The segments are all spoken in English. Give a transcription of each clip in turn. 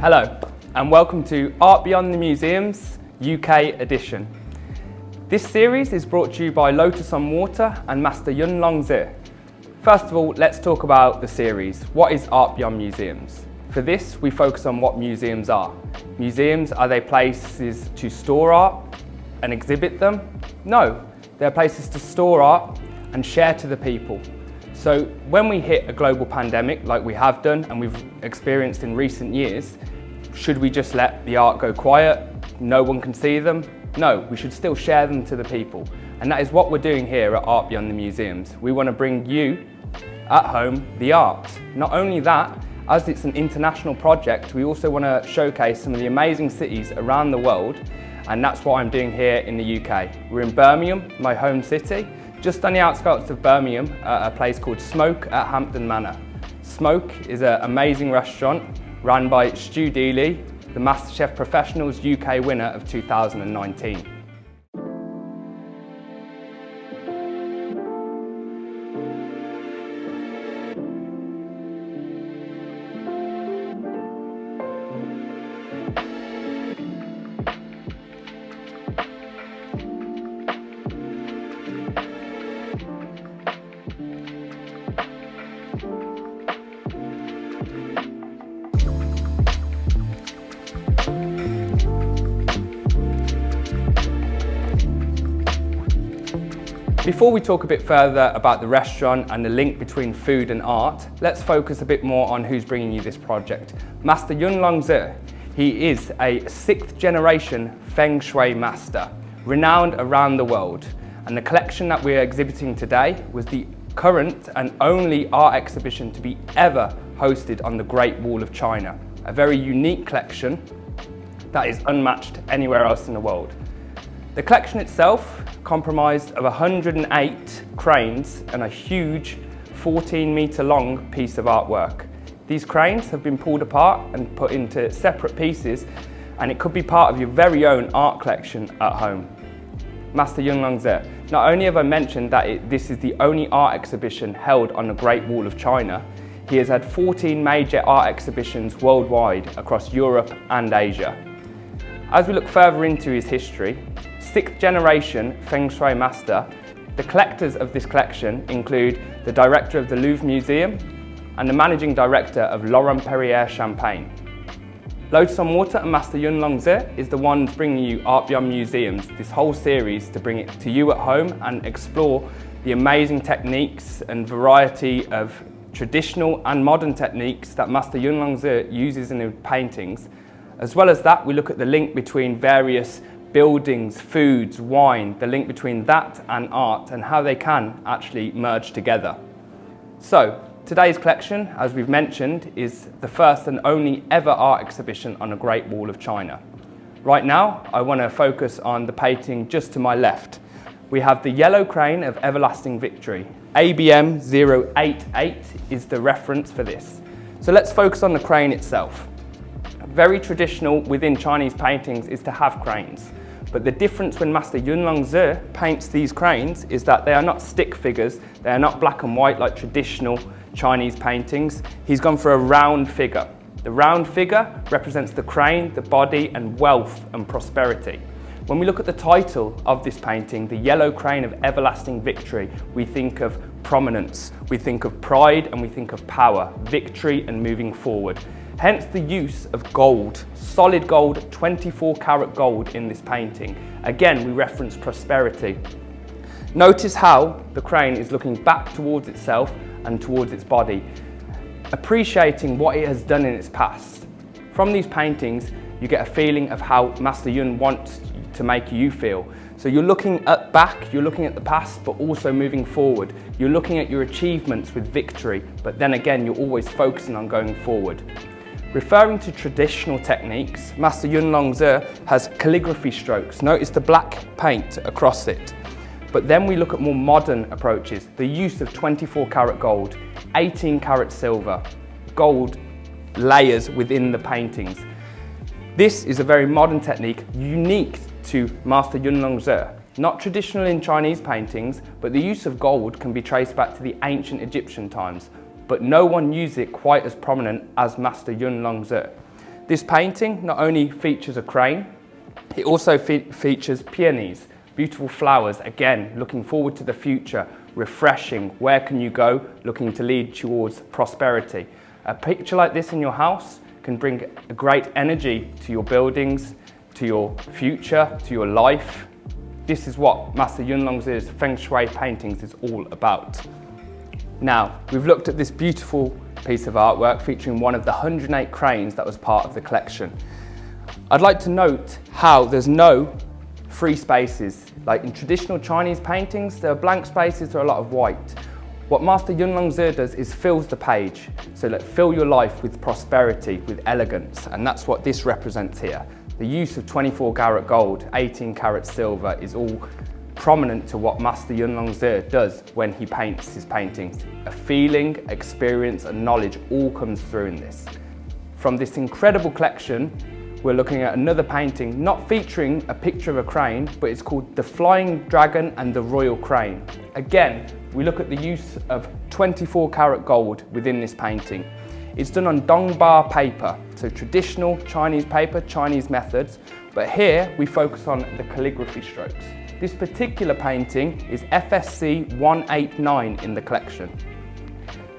Hello, and welcome to Art Beyond the Museums UK edition. This series is brought to you by Lotus on Water and Master Yun Long Zi. First of all, let's talk about the series. What is Art Beyond Museums? For this, we focus on what museums are. Museums, are they places to store art and exhibit them? No, they're places to store art and share to the people. So when we hit a global pandemic like we have done and we've experienced in recent years, should we just let the art go quiet? No one can see them? No, we should still share them to the people. And that is what we're doing here at Art Beyond the Museums. We want to bring you, at home, the art. Not only that, as it's an international project, we also want to showcase some of the amazing cities around the world, and that's what I'm doing here in the UK. We're in Birmingham, my home city, just on the outskirts of Birmingham, at a place called Smoke at Hampton Manor. Smoke is an amazing restaurant run by Stu Dealey, the MasterChef Professionals UK winner of 2019. Before we talk a bit further about the restaurant and the link between food and art, let's focus a bit more on who's bringing you this project. Master Yun Long Zi. He is a 6th generation Feng Shui master, renowned around the world. And the collection that we're exhibiting today was the current and only art exhibition to be ever hosted on the Great Wall of China. A very unique collection that is unmatched anywhere else in the world. The collection itself comprised of 108 cranes and a huge 14-metre long piece of artwork. These cranes have been pulled apart and put into separate pieces, and it could be part of your very own art collection at home. Master Yun Long Zi. Not only have I mentioned that this is the only art exhibition held on the Great Wall of China, he has had 14 major art exhibitions worldwide across Europe and Asia. As we look further into his history, 6th generation Feng Shui master, the collectors of this collection include the director of the Louvre Museum and the managing director of Laurent Perrier Champagne. Lotus on Water and Master Yun Long Zi is the ones bringing you Art Beyond Museums, this whole series to bring it to you at home and explore the amazing techniques and variety of traditional and modern techniques that Master Yun Long Zi uses in his paintings. As well as that, we look at the link between various buildings, foods, wine, the link between that and art and how they can actually merge together. So, today's collection, as we've mentioned, is the first and only ever art exhibition on the Great Wall of China. Right now, I want to focus on the painting just to my left. We have the yellow crane of Everlasting Victory. ABM 088 is the reference for this. So let's focus on the crane itself. Very traditional within Chinese paintings is to have cranes. But the difference when Master Yun Long Zi paints these cranes is that they are not stick figures, they are not black and white like traditional Chinese paintings. He's gone for a round figure. The round figure represents the crane, the body, and wealth and prosperity. When we look at the title of this painting, the yellow crane of Everlasting Victory, we think of prominence, we think of pride, and we think of power, victory, and moving forward. Hence the use of gold, solid gold, 24 karat gold in this painting. Again, we reference prosperity. Notice how the crane is looking back towards itself and towards its body, appreciating what it has done in its past. From these paintings, you get a feeling of how Master Yun wants to make you feel. So you're looking at back, you're looking at the past, but also moving forward. You're looking at your achievements with victory, but then again, you're always focusing on going forward. Referring to traditional techniques, Master Yun Long Zi has calligraphy strokes. Notice the black paint across it. But then we look at more modern approaches, the use of 24 karat gold, 18 karat silver, gold layers within the paintings. This is a very modern technique, unique to Master Yun Long Zi. Not traditional in Chinese paintings, but the use of gold can be traced back to the ancient Egyptian times, but no one used it quite as prominent as Master Yun Long Zi. This painting not only features a crane, it also features peonies, beautiful flowers, again, looking forward to the future, refreshing, where can you go, looking to lead towards prosperity. A picture like this in your house can bring a great energy to your buildings, to your future, to your life. This is what Master Yun Longzi's Feng Shui paintings is all about. Now, we've looked at this beautiful piece of artwork featuring one of the 108 cranes that was part of the collection. I'd like to note how there's no free spaces. Like in traditional Chinese paintings, there are blank spaces, there are a lot of white. What Master Yun Longzi does is fills the page. So like, fill your life with prosperity, with elegance, and that's what this represents here. The use of 24 karat gold, 18 karat silver is all prominent to what Master Yun Longzi does when he paints his paintings. A feeling, experience and knowledge all comes through in this. From this incredible collection, we're looking at another painting not featuring a picture of a crane, but it's called The Flying Dragon and the Royal Crane. Again, we look at the use of 24 karat gold within this painting. It's done on Dongba paper, so traditional Chinese paper, Chinese methods, but here we focus on the calligraphy strokes. This particular painting is FSC 189 in the collection.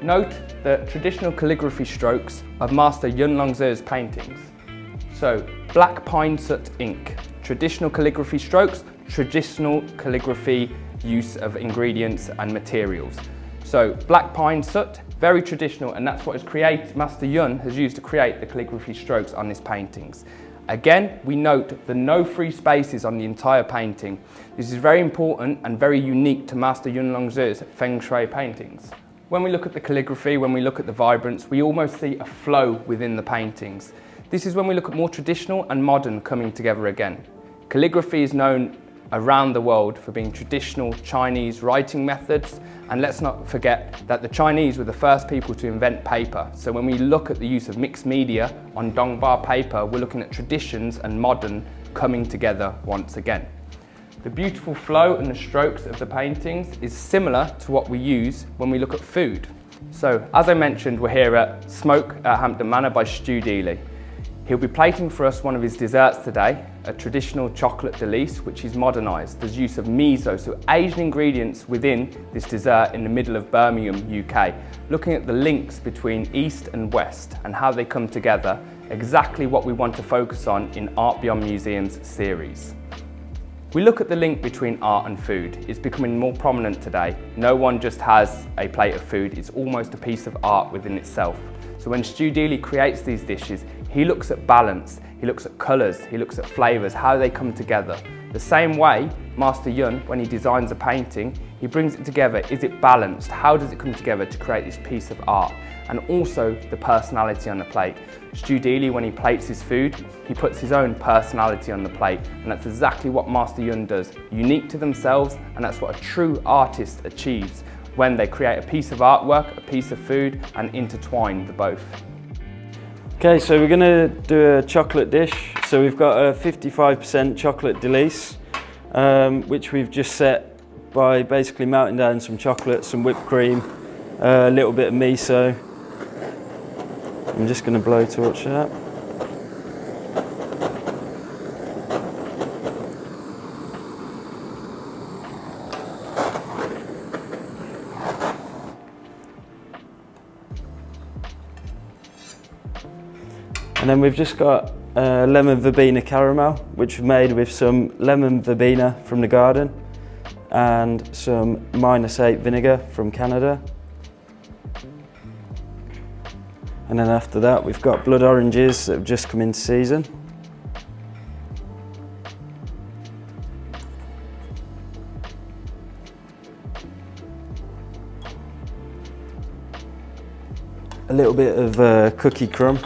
Note the traditional calligraphy strokes of Master Yun Longzi's paintings. So, black pine soot ink, traditional calligraphy strokes, traditional calligraphy use of ingredients and materials. So, black pine soot, very traditional, and that's what Master Yun has used to create the calligraphy strokes on his paintings. Again, we note the no free spaces on the entire painting. This is very important and very unique to Master Yun Longzi's Feng Shui paintings. When we look at the calligraphy, when we look at the vibrance, we almost see a flow within the paintings. This is when we look at more traditional and modern coming together again. Calligraphy is known around the world for being traditional Chinese writing methods, and let's not forget that the Chinese were the first people to invent paper. So when we look at the use of mixed media on Dongba paper, we're looking at traditions and modern coming together once again. The beautiful flow and the strokes of the paintings is similar to what we use when we look at food. So as I mentioned, we're here at Smoke at Hampton Manor by Stu Dealey. He'll be plating for us one of his desserts today, a traditional chocolate delice, which he's modernised. There's use of miso, so Asian ingredients within this dessert in the middle of Birmingham, UK. Looking at the links between East and West and how they come together, exactly what we want to focus on in Art Beyond Museums series. We look at the link between art and food. It's becoming more prominent today. No one just has a plate of food, it's almost a piece of art within itself. So when Stu Dealey creates these dishes, he looks at balance, he looks at colours, he looks at flavours, how they come together. The same way, Master Yun, when he designs a painting, he brings it together. Is it balanced? How does it come together to create this piece of art? And also the personality on the plate. Stu Dealey, when he plates his food, he puts his own personality on the plate, and that's exactly what Master Yun does. Unique to themselves, and that's what a true artist achieves when they create a piece of artwork, a piece of food, and intertwine the both. Okay, so we're going to do a chocolate dish. So we've got a 55% chocolate delice, which we've just set by basically melting down some chocolate, some whipped cream, a little bit of miso. I'm just going to blowtorch that. And then we've just got lemon verbena caramel, which we've made with some lemon verbena from the garden and some -8 vinegar from Canada. And then after that, we've got blood oranges that have just come into season. A little bit of cookie crumb.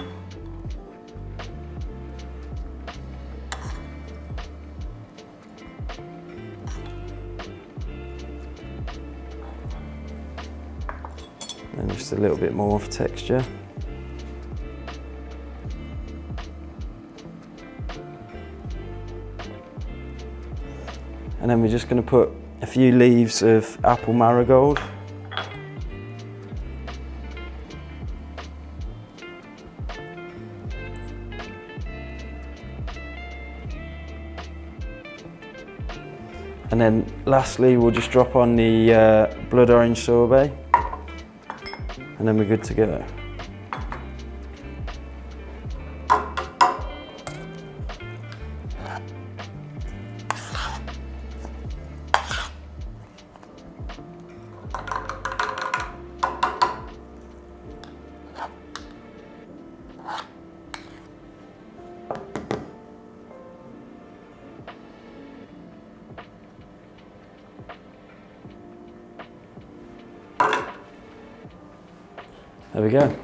And just a little bit more for texture. And then we're just going to put a few leaves of apple marigold. And then lastly, we'll just drop on the blood orange sorbet, and then we're good to go. There we go.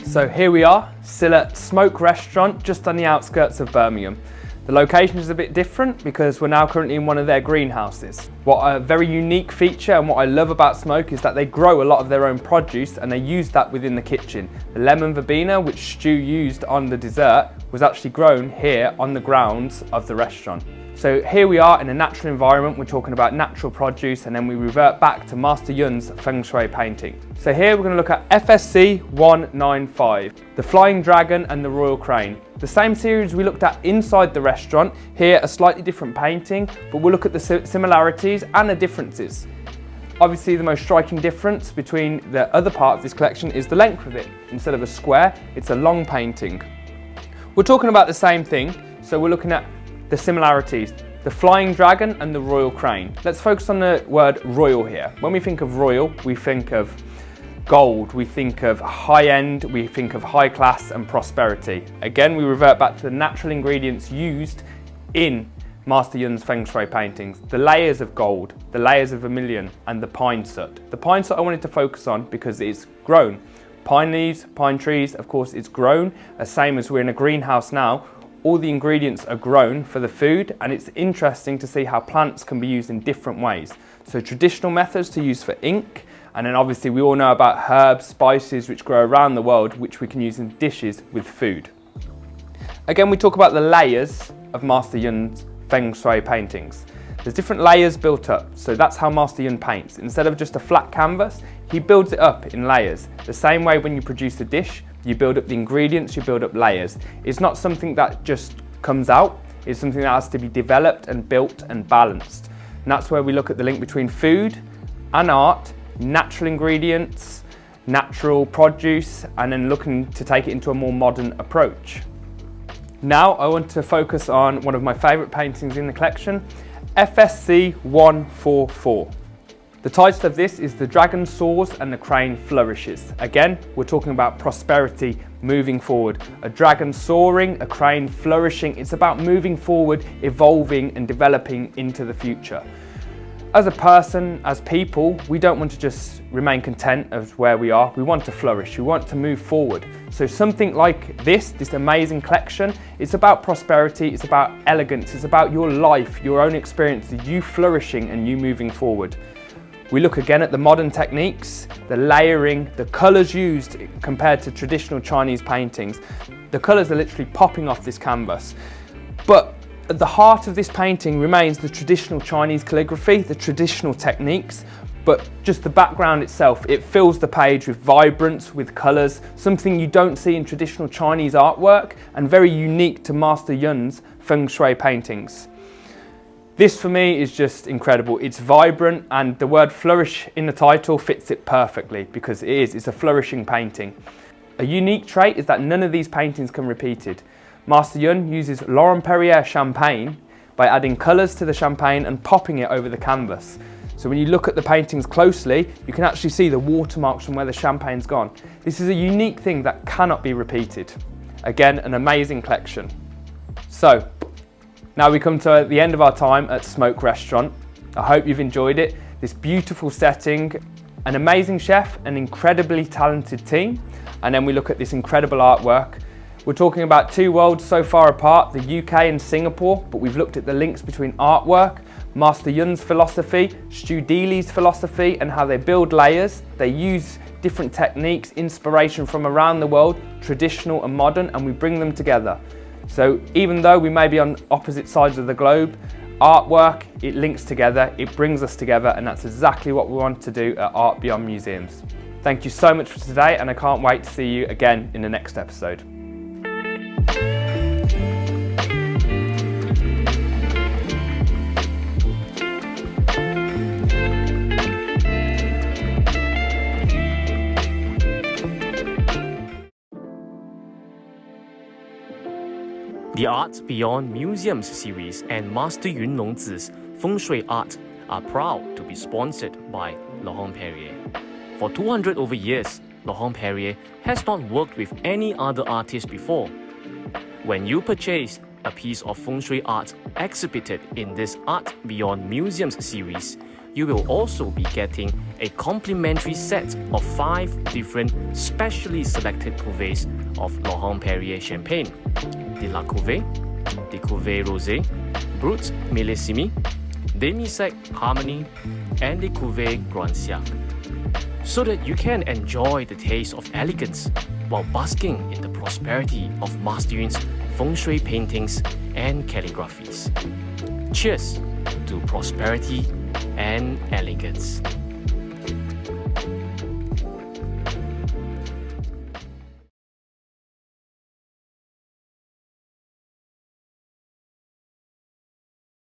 So here we are, still at Smoke restaurant, just on the outskirts of Birmingham. The location is a bit different because we're now currently in one of their greenhouses. What a very unique feature and what I love about Smoke is that they grow a lot of their own produce and they use that within the kitchen. The lemon verbena, which Stu used on the dessert, was actually grown here on the grounds of the restaurant. So here we are in a natural environment, we're talking about natural produce, and then we revert back to Master Yun's Feng Shui painting. So here we're going to look at FSC 195, the Flying Dragon and the Royal Crane. The same series we looked at inside the restaurant, here a slightly different painting, but we'll look at the similarities and the differences. Obviously the most striking difference between the other part of this collection is the length of it. Instead of a square, it's a long painting. We're talking about the same thing, so we're looking at the similarities, the Flying Dragon and the Royal Crane. Let's focus on the word royal here. When we think of royal, we think of gold, we think of high end, we think of high class and prosperity. Again, we revert back to the natural ingredients used in Master Yun's Feng Shui paintings. The layers of gold, the layers of vermilion and the pine soot. The pine soot I wanted to focus on because it's grown. Pine leaves, pine trees, of course it's grown, the same as we're in a greenhouse now. All the ingredients are grown for the food, and it's interesting to see how plants can be used in different ways. So traditional methods to use for ink, and then obviously we all know about herbs, spices which grow around the world which we can use in dishes with food. Again, we talk about the layers of Master Yun's Feng Shui paintings. There's different layers built up, so that's how Master Yun paints. Instead of just a flat canvas, he builds it up in layers. The same way when you produce a dish, you build up the ingredients, you build up layers. It's not something that just comes out, it's something that has to be developed and built and balanced. And that's where we look at the link between food and art, natural ingredients, natural produce, and then looking to take it into a more modern approach. Now I want to focus on one of my favourite paintings in the collection, FSC 144. The title of this is The Dragon Soars and the Crane Flourishes. Again, we're talking about prosperity moving forward. A dragon soaring, a crane flourishing. It's about moving forward, evolving and developing into the future. As a person, as people, we don't want to just remain content as where we are. We want to flourish, we want to move forward. So something like this amazing collection, it's about prosperity, it's about elegance, it's about your life, your own experiences, you flourishing and you moving forward. We look again at the modern techniques, the layering, the colours used compared to traditional Chinese paintings. The colours are literally popping off this canvas. But at the heart of this painting remains the traditional Chinese calligraphy, the traditional techniques, but just the background itself, it fills the page with vibrance, with colours, something you don't see in traditional Chinese artwork and very unique to Master Yun's Feng Shui paintings. This for me is just incredible. It's vibrant and the word flourish in the title fits it perfectly because it's a flourishing painting. A unique trait is that none of these paintings come repeated. Master Yun uses Laurent Perrier champagne by adding colours to the champagne and popping it over the canvas. So when you look at the paintings closely, you can actually see the watermarks from where the champagne's gone. This is a unique thing that cannot be repeated. Again, an amazing collection. So, now we come to the end of our time at Smoke Restaurant. I hope you've enjoyed it. This beautiful setting, an amazing chef, an incredibly talented team, and then we look at this incredible artwork. We're talking about two worlds so far apart, the UK and Singapore, but we've looked at the links between artwork, Master Yun's philosophy, Stu Deely's philosophy, and how they build layers. They use different techniques, inspiration from around the world, traditional and modern, and we bring them together. So even though we may be on opposite sides of the globe, artwork, it links together, it brings us together, and that's exactly what we want to do at Art Beyond Museums. Thank you so much for today, and I can't wait to see you again in the next episode. The Art Beyond Museums series and Master Yun Longzi's Feng Shui art are proud to be sponsored by Laurent Perrier. For 200 over years, Laurent Perrier has not worked with any other artist before. When you purchase a piece of Feng Shui art exhibited in this Art Beyond Museums series, you will also be getting a complimentary set of 5 different specially selected cuvées of Laurent Perrier champagne: the La Cuvée, the Cuvée Rosé, Brut Millésime, Demi-Sec Harmony, and the Cuvée Grand Siècle, so that you can enjoy the taste of elegance while basking in the prosperity of Master Yun's Feng Shui paintings and calligraphies. Cheers to prosperity and elegance.